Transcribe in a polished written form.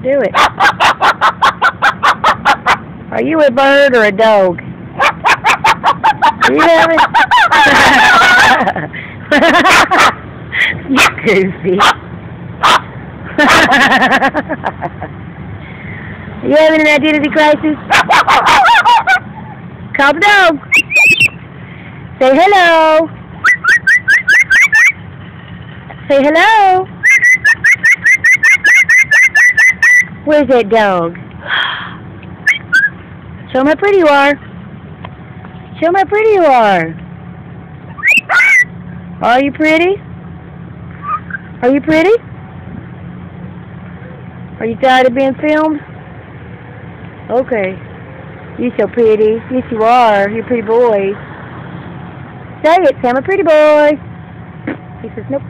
Do it. Are you a bird or a dog? Do you have it? You goofy. You having an identity crisis? Call the dog. Say hello. Say hello. Where's that dog? Show him how pretty you are. Show him how pretty you are. Are you pretty? Are you pretty? Are you tired of being filmed? Okay. You're so pretty. Yes, you are. You're a pretty boy. Say it. Say I'm a pretty boy. He says, nope.